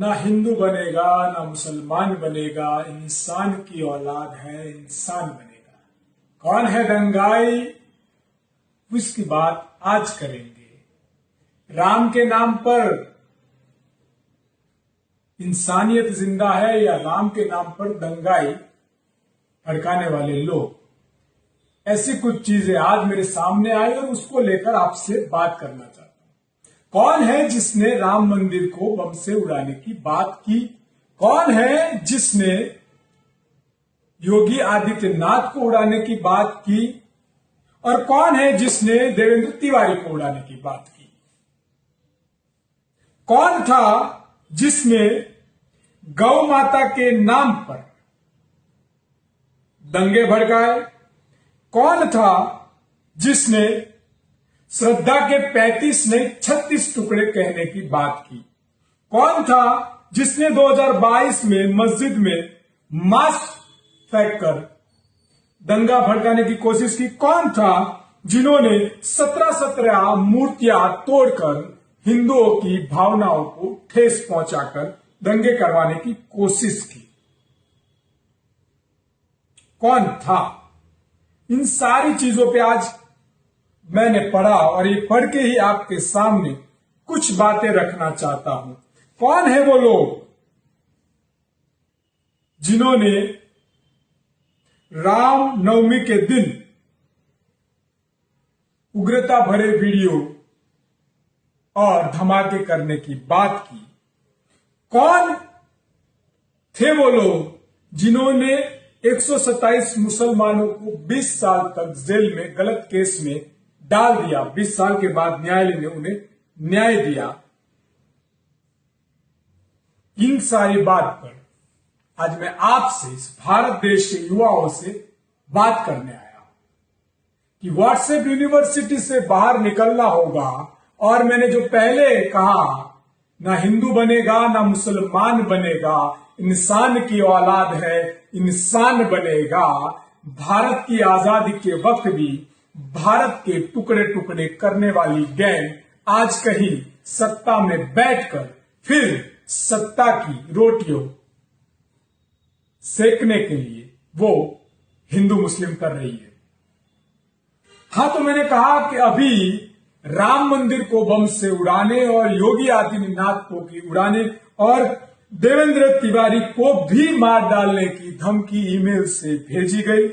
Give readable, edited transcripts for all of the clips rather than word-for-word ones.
ना हिंदू बनेगा ना मुसलमान बनेगा, इंसान की औलाद है, इंसान बनेगा। कौन है दंगाई, उसकी बात आज करेंगे। राम के नाम पर इंसानियत जिंदा है या राम के नाम पर दंगाई भड़काने वाले लोग, ऐसी कुछ चीजें आज मेरे सामने आई और उसको लेकर आपसे बात करना चाहता हूं। कौन है जिसने राम मंदिर को बम से उड़ाने की बात की? कौन है जिसने योगी आदित्यनाथ को उड़ाने की बात की? और कौन है जिसने देवेंद्र तिवारी को उड़ाने की बात की? कौन था जिसने गौ माता के नाम पर दंगे भड़काए? कौन था जिसने श्रद्धा के 35 नहीं 36 टुकड़े कहने की बात की? कौन था जिसने 2022 में मस्जिद में मास्क फेंक कर दंगा भड़काने की कोशिश की? कौन था जिन्होंने 17 मूर्तियां तोड़कर हिंदुओं की भावनाओं को ठेस पहुंचाकर दंगे करवाने की कोशिश की? कौन था? इन सारी चीजों पे आज मैंने पढ़ा और ये पढ़ के ही आपके सामने कुछ बातें रखना चाहता हूं। कौन है वो लोग जिन्होंने राम नवमी के दिन उग्रता भरे वीडियो और धमाके करने की बात की? कौन थे वो लोग जिन्होंने 127 मुसलमानों को 20 साल तक जेल में गलत केस में डाल दिया? 20 साल के बाद न्यायालय ने उन्हें न्याय दिया। इन सारी बात पर आज मैं आपसे, इस भारत देश के युवाओं से बात करने आया हूं कि व्हाट्सएप यूनिवर्सिटी से बाहर निकलना होगा। और मैंने जो पहले कहा, ना हिंदू बनेगा ना मुसलमान बनेगा, इंसान की औलाद है, इंसान बनेगा। भारत की आजादी के वक्त भी भारत के टुकड़े टुकड़े करने वाली गैंग आज कहीं सत्ता में बैठकर फिर सत्ता की रोटियों सेकने के लिए वो हिंदू मुस्लिम कर रही है। हां, तो मैंने कहा कि अभी राम मंदिर को बम से उड़ाने और योगी आदित्यनाथ को भी उड़ाने और देवेंद्र तिवारी को भी मार डालने की धमकी ईमेल से भेजी गई,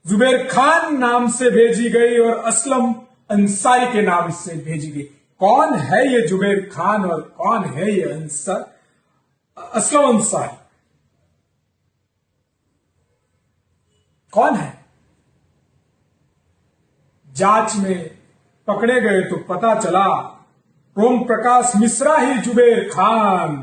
जुबैर खान नाम से भेजी गई और असलम अंसारी के नाम से भेजी गई। कौन है ये जुबैर खान और कौन है ये असलम अंसारी? कौन है? जांच में पकड़े गए तो पता चला ओम प्रकाश मिश्रा ही जुबैर खान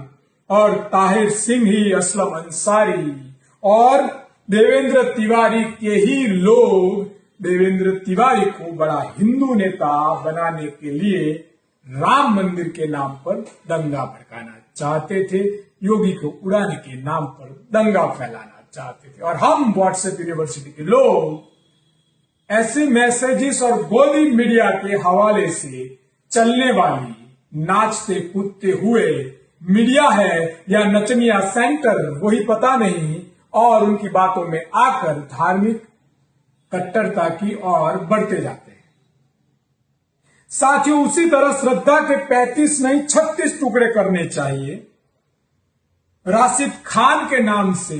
और ताहिर सिंह ही असलम अंसारी और देवेंद्र तिवारी के ही लोग देवेंद्र तिवारी को बड़ा हिंदू नेता बनाने के लिए राम मंदिर के नाम पर दंगा भड़काना चाहते थे, योगी को उड़ाने के नाम पर दंगा फैलाना चाहते थे। और हम व्हाट्सएप यूनिवर्सिटी के लोग ऐसे मैसेजेस और गोदी मीडिया के हवाले से चलने वाली नाचते कूदते हुए मीडिया है या नचनिया सेंटर वही पता नहीं, और उनकी बातों में आकर धार्मिक कट्टरता की ओर बढ़ते जाते हैं। साथियों, उसी तरह श्रद्धा के 35 नहीं 36 टुकड़े करने चाहिए। राशिद खान के नाम से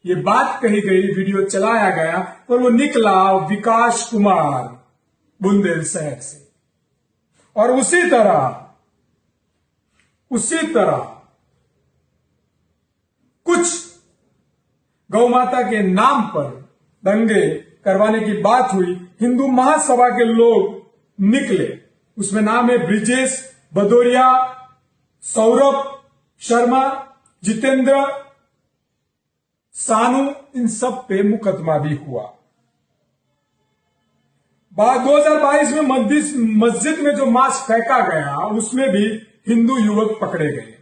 ये बात कही गई, वीडियो चलाया गया, पर वो निकला विकास कुमार बुंदेलशहर से। और उसी तरह कुछ गौ माता के नाम पर दंगे करवाने की बात हुई। हिंदू महासभा के लोग निकले, उसमें नाम है ब्रिजेश भदौरिया, सौरभ शर्मा, जितेंद्र सानू, इन सब पे मुकदमा भी हुआ। 2022 में मस्जिद में जो मास्क फेंका गया उसमें भी हिंदू युवक पकड़े गए।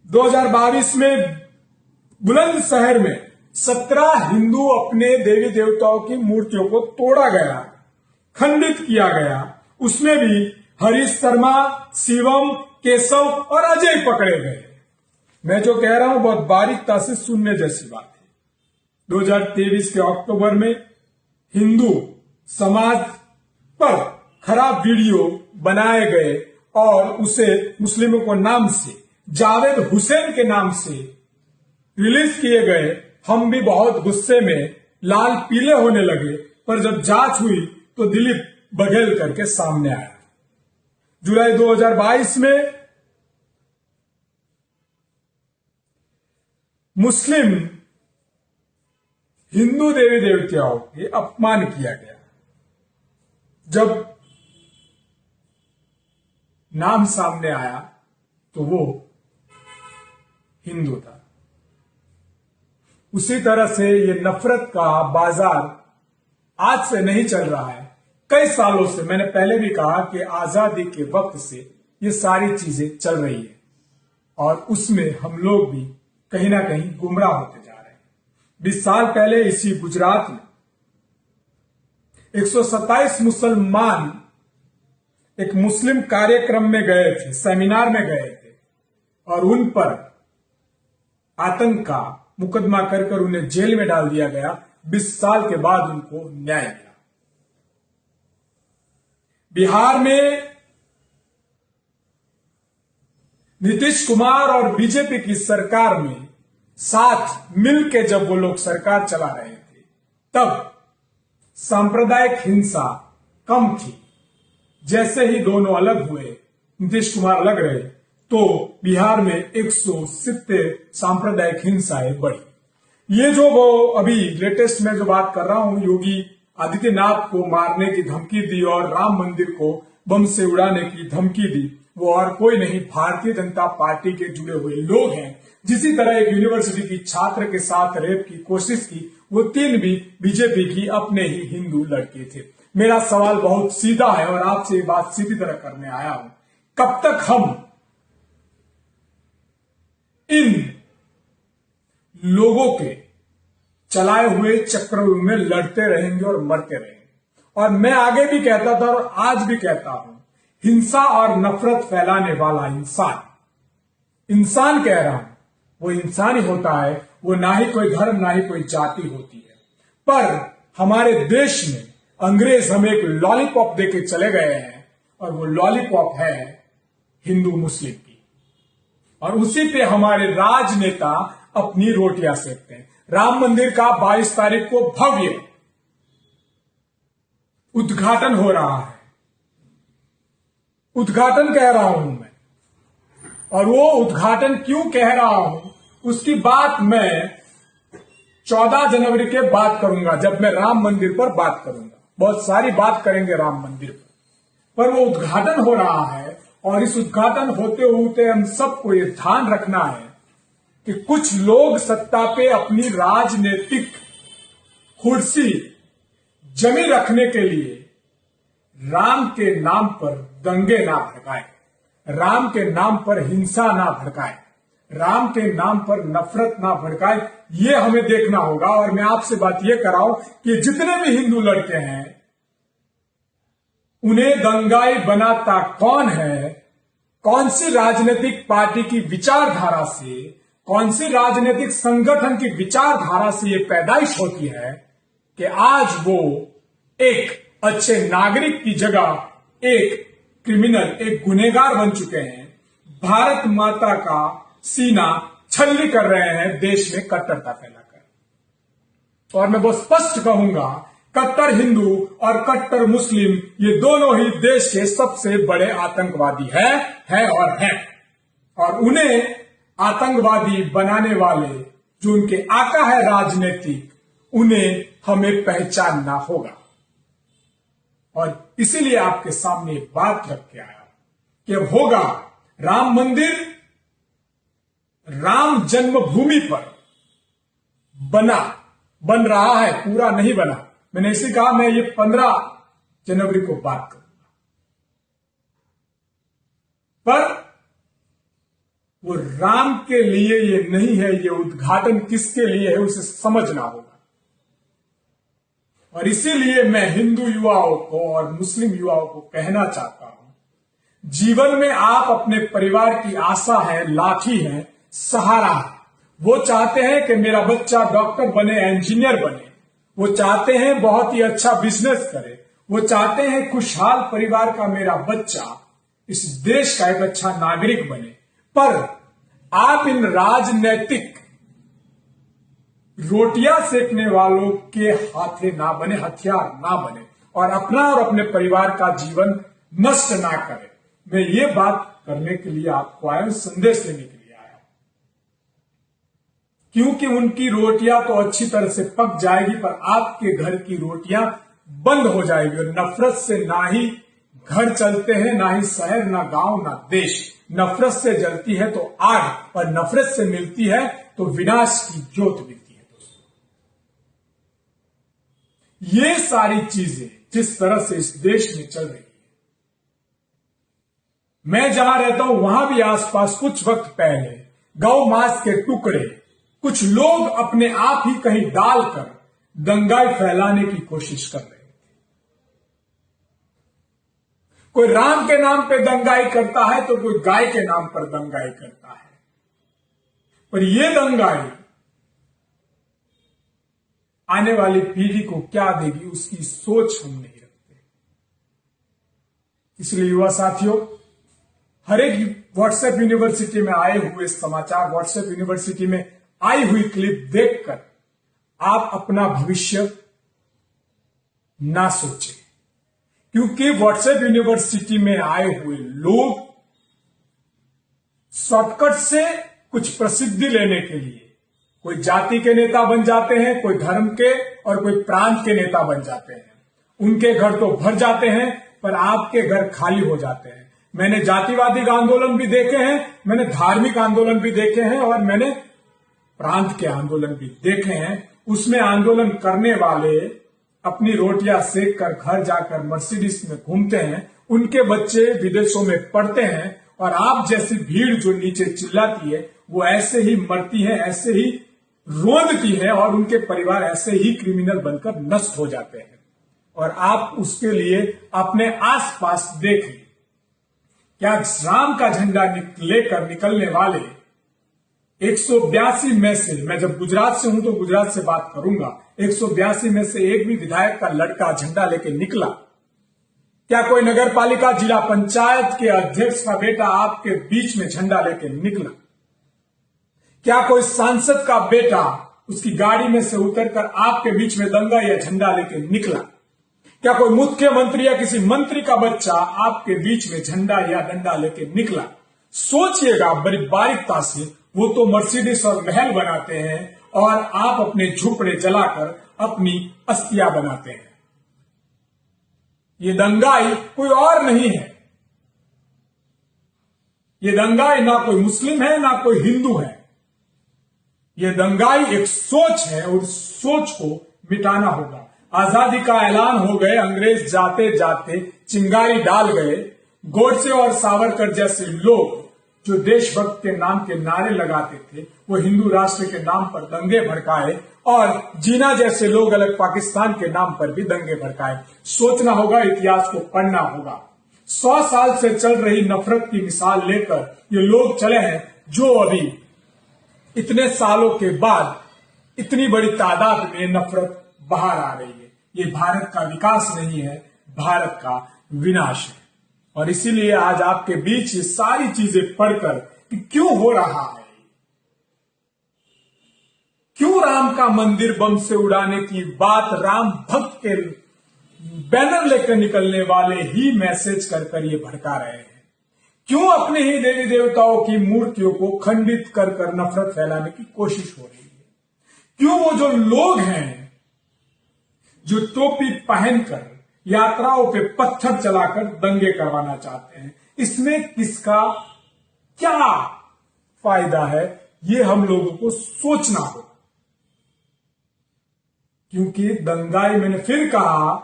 2022 में बुलंदशहर में 17 हिंदू अपने देवी देवताओं की मूर्तियों को तोड़ा गया, खंडित किया गया। उसमें भी हरीश शर्मा, शिवम, केशव और अजय पकड़े गए। मैं जो कह रहा हूं बहुत बारीकता से सुनने जैसी बात है। 2023 के अक्टूबर में हिंदू समाज पर खराब वीडियो बनाए गए और उसे मुस्लिमों को नाम से जावेद हुसैन के नाम से रिलीज किए गए। हम भी बहुत गुस्से में लाल पीले होने लगे, पर जब जांच हुई तो दिलीप बघेल करके सामने आया। जुलाई 2022 में मुस्लिम हिंदू देवी देवताओं के अपमान किया गया। जब नाम सामने आया तो वो हिंदू था। उसी तरह से ये नफरत का बाजार आज से नहीं चल रहा है, कई सालों से। मैंने पहले भी कहा कि आजादी के वक्त से ये सारी चीजें चल रही है और उसमें हम लोग भी कहीं ना कहीं गुमराह होते जा रहे हैं। 20 साल पहले इसी गुजरात में 127 मुसलमान एक मुस्लिम कार्यक्रम में गए थे, सेमिनार में गए थे, और उन पर आतंक का मुकदमा कर उन्हें जेल में डाल दिया गया। 20 साल के बाद उनको न्याय मिला। बिहार में नीतीश कुमार और बीजेपी की सरकार में साथ मिलकर जब वो लोग सरकार चला रहे थे, तब सांप्रदायिक हिंसा कम थी। जैसे ही दोनों अलग हुए, नीतीश कुमार अलग रहे, तो बिहार में 170 सांप्रदायिक हिंसाएं बढ़ी। ये जो वो अभी लेटेस्ट में जो बात कर रहा हूं, योगी आदित्यनाथ को मारने की धमकी दी और राम मंदिर को बम से उड़ाने की धमकी दी, वो और कोई नहीं, भारतीय जनता पार्टी के जुड़े हुए लोग हैं। जिसी तरह एक यूनिवर्सिटी की छात्र के साथ रेप की कोशिश की, वो 3 भी बीजेपी की अपने ही हिंदू लड़के थे। मेरा सवाल बहुत सीधा है और आपसे ये बात सीधी तरह करने आया हूं, कब तक हम इन लोगों के चलाए हुए चक्रव्यूह में लड़ते रहेंगे और मरते रहेंगे? और मैं आगे भी कहता था और आज भी कहता हूं, हिंसा और नफरत फैलाने वाला इंसान कह रहा हूं, वो इंसान ही होता है। वो ना ही कोई धर्म ना ही कोई जाति होती है। पर हमारे देश में अंग्रेज हमें एक लॉलीपॉप देके चले गए हैं और वो लॉलीपॉप है हिंदू मुस्लिम की, और उसी पे हमारे राजनेता अपनी रोटियां सेकते हैं। राम मंदिर का 22 तारीख को भव्य उद्घाटन हो रहा है। उद्घाटन कह रहा हूं मैं, और वो उद्घाटन क्यों कह रहा हूं उसकी बात मैं 14 जनवरी के बाद करूंगा, जब मैं राम मंदिर पर बात करूंगा। बहुत सारी बात करेंगे राम मंदिर पर वो उद्घाटन हो रहा है, और इस उद्घाटन होते होते हम सबको ये ध्यान रखना है कि कुछ लोग सत्ता पे अपनी राजनीतिक कुर्सी जमी रखने के लिए राम के नाम पर दंगे ना भड़काए, राम के नाम पर हिंसा ना भड़काए, राम के नाम पर नफरत ना भड़काए। ये हमें देखना होगा। और मैं आपसे बात ये कर रहा हूं कि जितने भी हिंदू लड़के हैं, उन्हें दंगाई बनाता कौन है, कौन सी राजनीतिक पार्टी की विचारधारा से, कौन सी राजनीतिक संगठन की विचारधारा से ये पैदाइश होती है कि आज वो एक अच्छे नागरिक की जगह एक क्रिमिनल, एक गुनहगार बन चुके हैं। भारत माता का सीना छल्ली कर रहे हैं देश में कट्टरता फैलाकर। और मैं बहुत स्पष्ट कहूंगा, कट्टर हिंदू और कट्टर मुस्लिम ये दोनों ही देश के सबसे बड़े आतंकवादी है और उन्हें आतंकवादी बनाने वाले जो उनके आका है राजनीतिक, उन्हें हमें पहचानना होगा। और इसीलिए आपके सामने बात रख के आया कि अब होगा राम मंदिर राम जन्मभूमि पर बन रहा है, पूरा नहीं बना। मैंने इसी कहा मैं ये 15 जनवरी को बात करूंगा, पर वो राम के लिए ये नहीं है, ये उद्घाटन किसके लिए है उसे समझना होगा। और इसीलिए मैं हिंदू युवाओं को और मुस्लिम युवाओं को कहना चाहता हूं, जीवन में आप अपने परिवार की आशा है, लाठी है, सहारा है। वो चाहते हैं कि मेरा बच्चा डॉक्टर बने, इंजीनियर बने। वो चाहते हैं बहुत ही अच्छा बिजनेस करे। वो चाहते हैं खुशहाल परिवार का मेरा बच्चा इस देश का एक अच्छा नागरिक बने। पर आप इन राजनैतिक रोटियां सेकने वालों के हाथे ना बने, हथियार ना बने, और अपना और अपने परिवार का जीवन नष्ट ना करें। मैं ये बात करने के लिए आपको आया हूं, संदेश देने के लिए आया हूं, क्योंकि उनकी रोटियां तो अच्छी तरह से पक जाएगी, पर आपके घर की रोटियां बंद हो जाएगी। और नफरत से ना ही घर चलते हैं, ना ही शहर, ना गांव, ना देश। नफरत से जलती है तो आग, और नफरत से मिलती है तो विनाश की ज्योत मिलती है। दोस्तों, ये सारी चीजें जिस तरह से इस देश में चल रही है, मैं जहां रहता हूं वहां भी आसपास कुछ वक्त पहले गौ मांस के टुकड़े कुछ लोग अपने आप ही कहीं डालकर दंगाई फैलाने की कोशिश कर रहे थे। कोई राम के नाम पे दंगाई करता है तो कोई गाय के नाम पर दंगाई करता है। पर यह दंगाई आने वाली पीढ़ी को क्या देगी, उसकी सोच हम नहीं रखते। इसलिए युवा साथियों, हर एक व्हाट्सएप यूनिवर्सिटी में आए हुए समाचार, व्हाट्सएप यूनिवर्सिटी में आई हुई क्लिप देखकर आप अपना भविष्य ना सोचें, क्योंकि व्हाट्सएप यूनिवर्सिटी में आए हुए लोग शॉर्टकट से कुछ प्रसिद्धि लेने के लिए कोई जाति के नेता बन जाते हैं, कोई धर्म के और कोई प्रांत के नेता बन जाते हैं। उनके घर तो भर जाते हैं, पर आपके घर खाली हो जाते हैं। मैंने जातिवादी आंदोलन भी देखे हैं, मैंने धार्मिक आंदोलन भी देखे हैं, और मैंने प्रांत के आंदोलन भी देखे हैं। उसमें आंदोलन करने वाले अपनी रोटियां सेक कर घर जाकर मर्सिडीज में घूमते हैं, उनके बच्चे विदेशों में पढ़ते हैं, और आप जैसी भीड़ जो नीचे चिल्लाती है वो ऐसे ही मरती है, ऐसे ही रोंदती है, और उनके परिवार ऐसे ही क्रिमिनल बनकर नष्ट हो जाते हैं। और आप उसके लिए अपने आसपास देखें, क्या राम का झंडा लेकर निकलने वाले 182 में से, मैं जब गुजरात से हूं तो गुजरात से बात करूंगा, 182 में से एक भी विधायक का लड़का झंडा लेकर निकला? क्या कोई नगर पालिका जिला पंचायत के अध्यक्ष का बेटा आपके बीच में झंडा लेकर निकला? क्या कोई सांसद का बेटा उसकी गाड़ी में से उतरकर आपके बीच में दंगा या झंडा लेकर निकला? क्या कोई मुख्यमंत्री या किसी मंत्री का बच्चा आपके बीच में झंडा या डंडा लेकर निकला? सोचिएगा बड़ी बारीकता से। वो तो मर्सिडीज और महल बनाते हैं, और आप अपने झोपड़े जलाकर अपनी अस्थियां बनाते हैं। ये दंगाई कोई और नहीं है। ये दंगाई ना कोई मुस्लिम है, ना कोई हिंदू है। ये दंगाई एक सोच है, और सोच को मिटाना होगा। आजादी का ऐलान हो गए, अंग्रेज जाते जाते चिंगारी डाल गए। गोडसे और सावरकर जैसे लोग जो देशभक्त के नाम के नारे लगाते थे, वो हिंदू राष्ट्र के नाम पर दंगे भड़काए, और जीना जैसे लोग अलग पाकिस्तान के नाम पर भी दंगे भड़काए। सोचना होगा, इतिहास को पढ़ना होगा। 100 साल से चल रही नफरत की मिसाल लेकर ये लोग चले हैं, जो अभी इतने सालों के बाद इतनी बड़ी तादाद में नफरत बाहर आ रही है। ये भारत का विकास नहीं है, भारत का विनाश है। और इसीलिए आज आपके बीच ये सारी चीजें पढ़कर कि क्यों हो रहा है, क्यों राम का मंदिर बम से उड़ाने की बात राम भक्त के बैनर लेकर निकलने वाले ही मैसेज कर ये भड़का रहे हैं, क्यों अपने ही देवी देवताओं की मूर्तियों को खंडित कर नफरत फैलाने की कोशिश हो रही है, क्यों वो जो लोग हैं जो टोपी पहनकर यात्राओं पे पत्थर चलाकर दंगे करवाना चाहते हैं, इसमें किसका क्या फायदा है, ये हम लोगों को सोचना होगा। क्योंकि दंगाई, मैंने फिर कहा,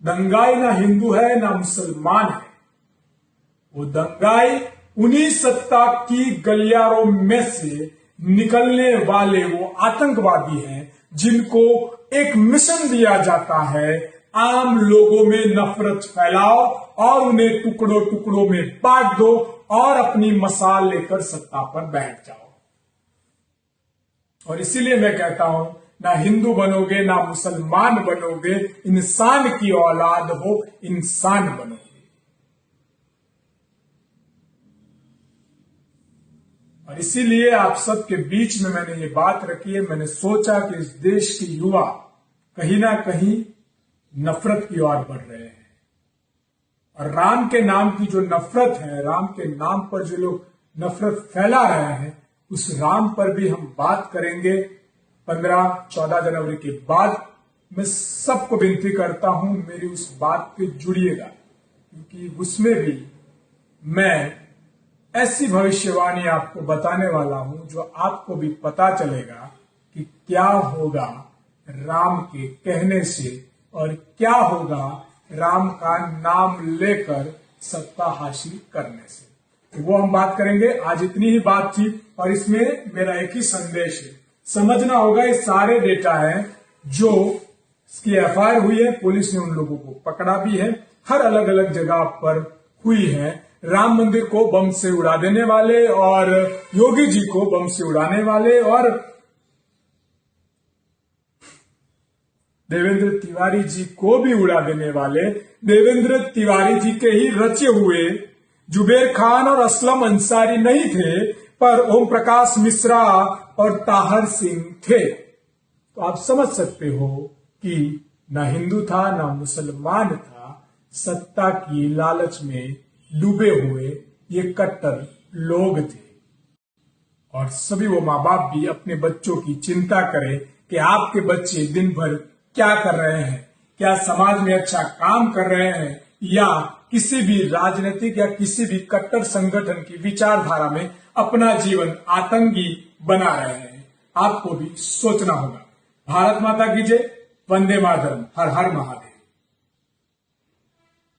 दंगाई ना हिंदू है ना मुसलमान है। वो दंगाई उन्हीं सत्ता की गलियारों में से निकलने वाले वो आतंकवादी हैं जिनको एक मिशन दिया जाता है आम लोगों में नफरत फैलाओ और उन्हें टुकड़ों टुकड़ों में बांट दो और अपनी मसाल लेकर सत्ता पर बैठ जाओ। और इसीलिए मैं कहता हूं, ना हिंदू बनोगे ना मुसलमान बनोगे, इंसान की औलाद हो, इंसान बनोगे। और इसीलिए आप सबके बीच में मैंने ये बात रखी है। मैंने सोचा कि इस देश के युवा कहीं ना कहीं नफरत की ओर बढ़ रहे हैं, और राम के नाम की जो नफरत है, राम के नाम पर जो लोग नफरत फैला रहे हैं, उस राम पर भी हम बात करेंगे 15-14 जनवरी के बाद। मैं सबको विनती करता हूं, मेरी उस बात पे जुड़िएगा, क्योंकि उसमें भी मैं ऐसी भविष्यवाणी आपको बताने वाला हूं जो आपको भी पता चलेगा कि क्या होगा राम के कहने से और क्या होगा राम का नाम लेकर सत्ता हासिल करने से। तो वो हम बात करेंगे। आज इतनी ही बात थी, और इसमें मेरा एक ही संदेश है। समझना होगा ये सारे डेटा है जो इसकी एफआईआर हुई है, पुलिस ने उन लोगों को पकड़ा भी है, हर अलग अलग जगह पर हुई है। राम मंदिर को बम से उड़ा देने वाले और योगी जी को बम से उड़ाने वाले और देवेंद्र तिवारी जी को भी उड़ा देने वाले, देवेंद्र तिवारी जी के ही रचे हुए जुबेर खान और असलम अंसारी नहीं थे, पर ओम प्रकाश मिश्रा और ताहर सिंह थे। तो आप समझ सकते हो कि ना हिंदू था ना मुसलमान था, सत्ता की लालच में डूबे हुए ये कट्टर लोग थे। और सभी वो माँ बाप भी अपने बच्चों की चिंता करें कि आपके बच्चे दिन भर क्या कर रहे हैं, क्या समाज में अच्छा काम कर रहे हैं, या किसी भी राजनीतिक या किसी भी कट्टर संगठन की विचारधारा में अपना जीवन आतंकी बना रहे हैं। आपको भी सोचना होगा। भारत माता की जय, वंदे मातरम, हर हर महादेव।